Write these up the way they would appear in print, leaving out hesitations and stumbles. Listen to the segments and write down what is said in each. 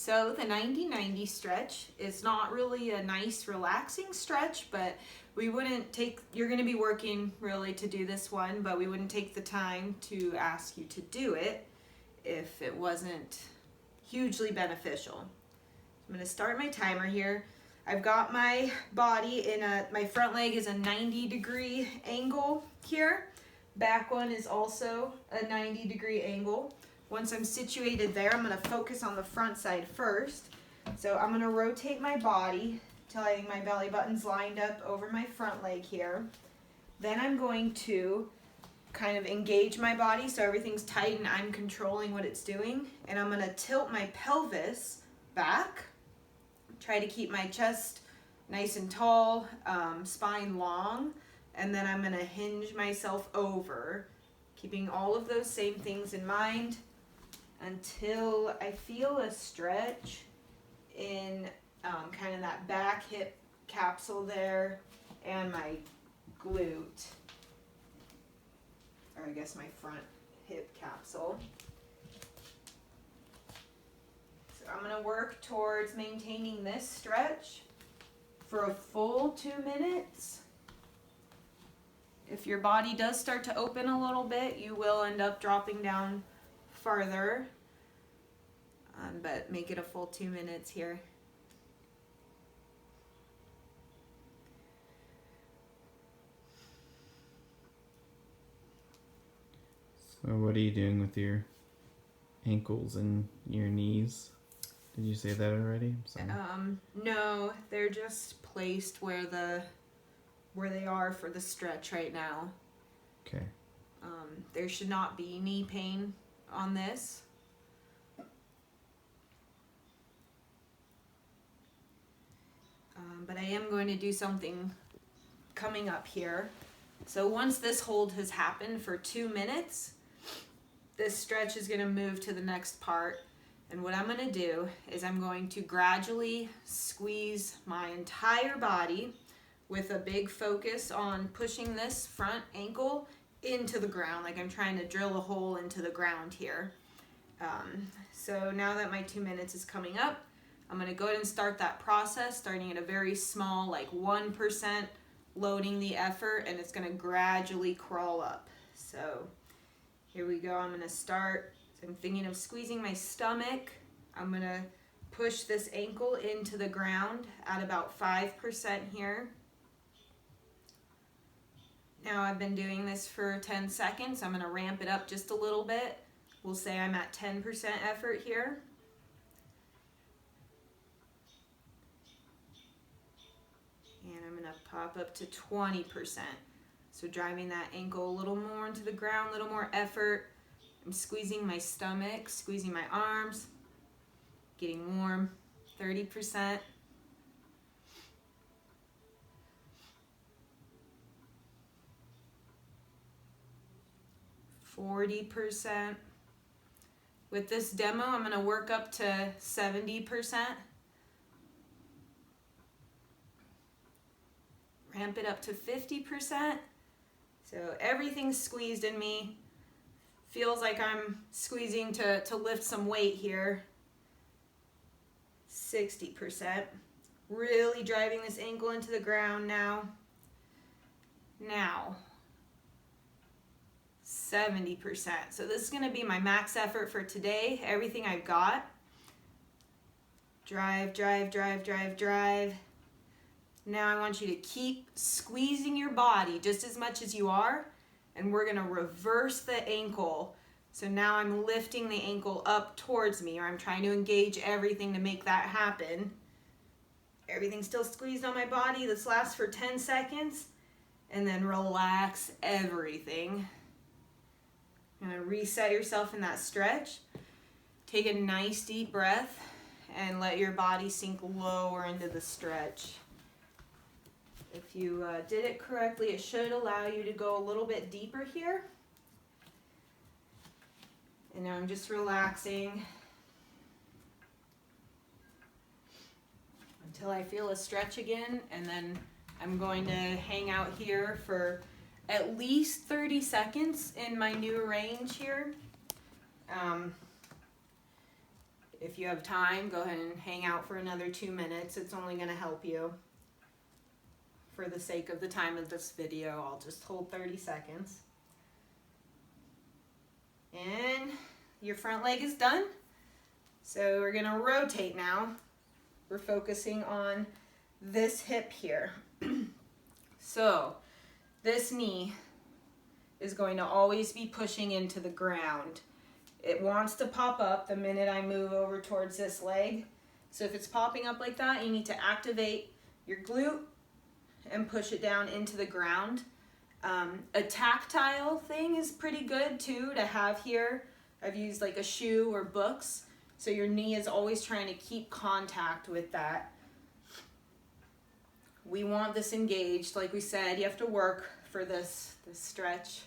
So the 90-90 stretch is not really a nice relaxing stretch, but we wouldn't take, you're going to be working really to do this one, but we wouldn't take the time to ask you to do it if it wasn't hugely beneficial. I'm going to start my timer here. I've got my body in my front leg is a 90-degree angle here. Back one is also a 90-degree angle. Once I'm situated there, I'm going to focus on the front side first. So I'm going to rotate my body till I think my belly button's lined up over my front leg here. Then I'm going to kind of engage my body so everything's tight and I'm controlling what it's doing. And I'm going to tilt my pelvis back. Try to keep my chest nice and tall, spine long. And then I'm going to hinge myself over, keeping all of those same things in mind until I feel a stretch in kind of that back hip capsule there and my glute, or I guess my front hip capsule. So I'm going to work towards maintaining this stretch for a full 2 minutes. If your body does start to open a little bit, you will end up dropping down farther, but make it a full 2 minutes here. So what are you doing with your ankles and your knees? Did you say that already? No, they're just placed where they are for the stretch right now. Okay. There should not be knee pain on this. But I am going to do something coming up here. So once this hold has happened for 2 minutes, this stretch is going to move to the next part. And what I'm going to do is I'm going to gradually squeeze my entire body with a big focus on pushing this front ankle into the ground, like I'm trying to drill a hole into the ground here. So now that my 2 minutes is coming up, I'm going to go ahead and start that process, starting at a very small, like 1%, loading the effort, and it's going to gradually crawl up. So here we go. I'm going to start. So I'm thinking of squeezing my stomach. I'm going to push this ankle into the ground at about 5% here. Now I've been doing this for 10 seconds. I'm going to ramp it up just a little bit. We'll say I'm at 10% effort here. And I'm going to pop up to 20%. So driving that ankle a little more into the ground, a little more effort. I'm squeezing my stomach, squeezing my arms, getting warm, 30%. 40%. With this demo, I'm going to work up to 70%. Ramp it up to 50%. So everything's squeezed in me. Feels like I'm squeezing to lift some weight here. 60%. Really driving this ankle into the ground now. Now, 70%. So this is going to be my max effort for today. Everything I've got. Drive, drive, drive, drive, drive. Now I want you to keep squeezing your body just as much as you are, and we're going to reverse the ankle. So now I'm lifting the ankle up towards me, or I'm trying to engage everything to make that happen. Everything's still squeezed on my body. This lasts for 10 seconds, and then relax everything. You're going to reset yourself in that stretch. Take a nice deep breath and let your body sink lower into the stretch. If you did it correctly, it should allow you to go a little bit deeper here. And now I'm just relaxing until I feel a stretch again, and then I'm going to hang out here for at least 30 seconds in my new range here. If you have time, go ahead and hang out for another 2 minutes. It's only going to help you. For the sake of the time of this video, I'll just hold 30 seconds. And your front leg is done. So we're going to rotate now. We're focusing on this hip here. So this knee is going to always be pushing into the ground. It wants to pop up the minute I move over towards this leg. So if it's popping up like that, you need to activate your glute and push it down into the ground. A tactile thing is pretty good too to have here. I've used like a shoe or books. So your knee is always trying to keep contact with that. We want this engaged. Like we said, you have to work for this stretch.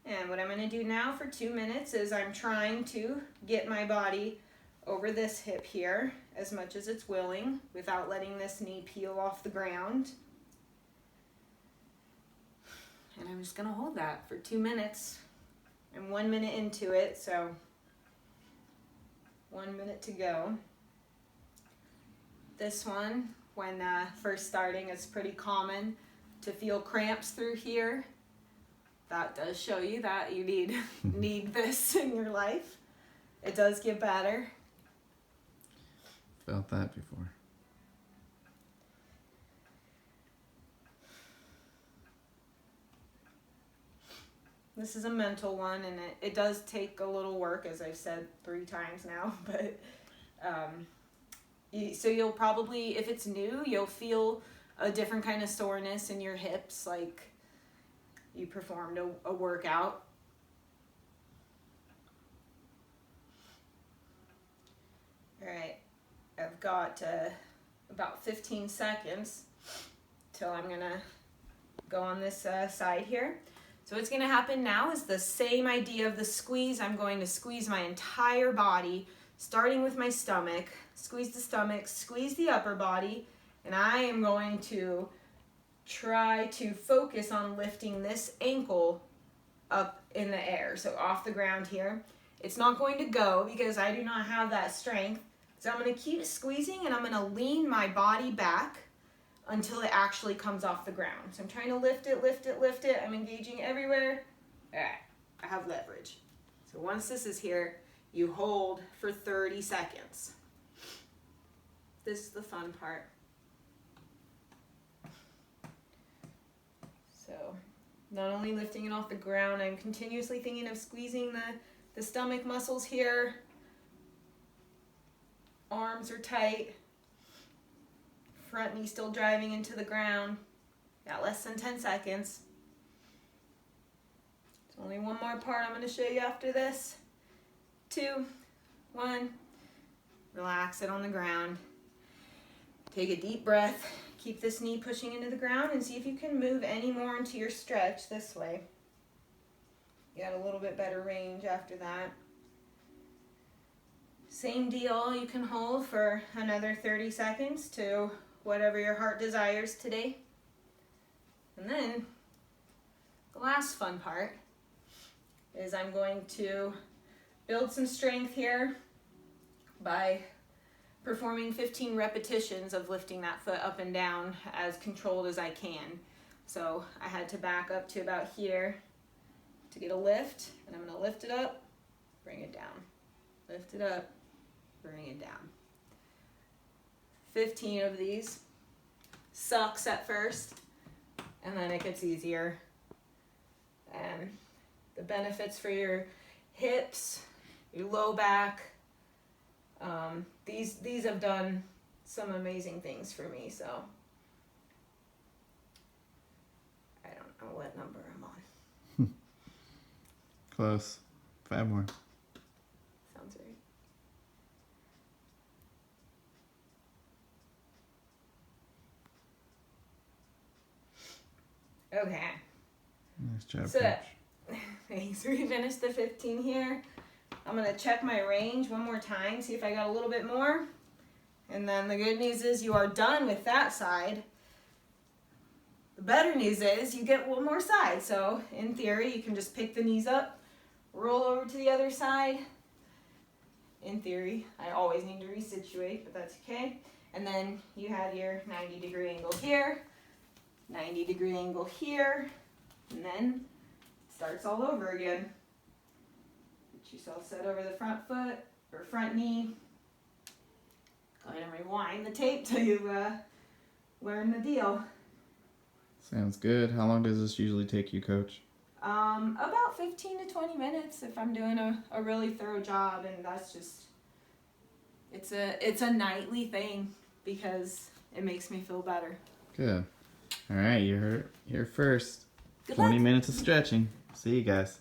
And what I'm going to do now for 2 minutes is I'm trying to get my body over this hip here as much as it's willing without letting this knee peel off the ground. And I'm just going to hold that for 2 minutes. I'm 1 minute into it, so 1 minute to go. This one, when first starting, it's pretty common to feel cramps through here. That does show you that you need this in your life. It does get better. Felt that before. This is a mental one, and it does take a little work, as I've said 3 times now, but so you'll probably, if it's new, you'll feel a different kind of soreness in your hips, like you performed a workout. All right, I've got about 15 seconds till I'm gonna go on this side here. So what's gonna happen now is the same idea of the squeeze. I'm going to squeeze my entire body, starting with my stomach, squeeze the stomach, squeeze the upper body, and I am going to try to focus on lifting this ankle up in the air, so off the ground here. It's not going to go because I do not have that strength. So I'm going to keep squeezing and I'm going to lean my body back until it actually comes off the ground. So I'm trying to lift it, lift it, lift it. I'm engaging everywhere. All right, I have leverage. So once this is here, you hold for 30 seconds. This is the fun part. So not only lifting it off the ground, I'm continuously thinking of squeezing the stomach muscles here. Arms are tight. Front knee still driving into the ground. Got less than 10 seconds. There's only one more part I'm going to show you after this. 2, 1. Relax it on the ground. Take a deep breath. Keep this knee pushing into the ground and see if you can move any more into your stretch this way. You got a little bit better range after that. Same deal, you can hold for another 30 seconds to whatever your heart desires today. And then the last fun part is I'm going to build some strength here by performing 15 repetitions of lifting that foot up and down as controlled as I can. So I had to back up to about here to get a lift, and I'm going to lift it up, bring it down. Lift it up, bring it down. 15 of these. Sucks at first, and then it gets easier. And the benefits for your hips, your low back, these have done some amazing things for me, so I don't know what number I'm on. Close. 5 more. Sounds right. Okay. Nice job, So, Coach. thanks. We finished the 15 here. I'm going to check my range one more time, see if I got a little bit more. And then the good news is you are done with that side. The better news is you get one more side. So in theory, you can just pick the knees up, roll over to the other side, in theory. I always need to resituate, but that's okay. And then you had your 90-degree angle here, 90-degree angle here, and then starts all over again. Get yourself set over the front foot or front knee. Go ahead and rewind the tape till you learn the deal. Sounds good. How long does this usually take you, Coach? About 15 to 20 minutes if I'm doing a really thorough job, and that's just, it's a nightly thing because it makes me feel better. Good. All right, you're here first. Good 20 luck. minutes of stretching. See you guys.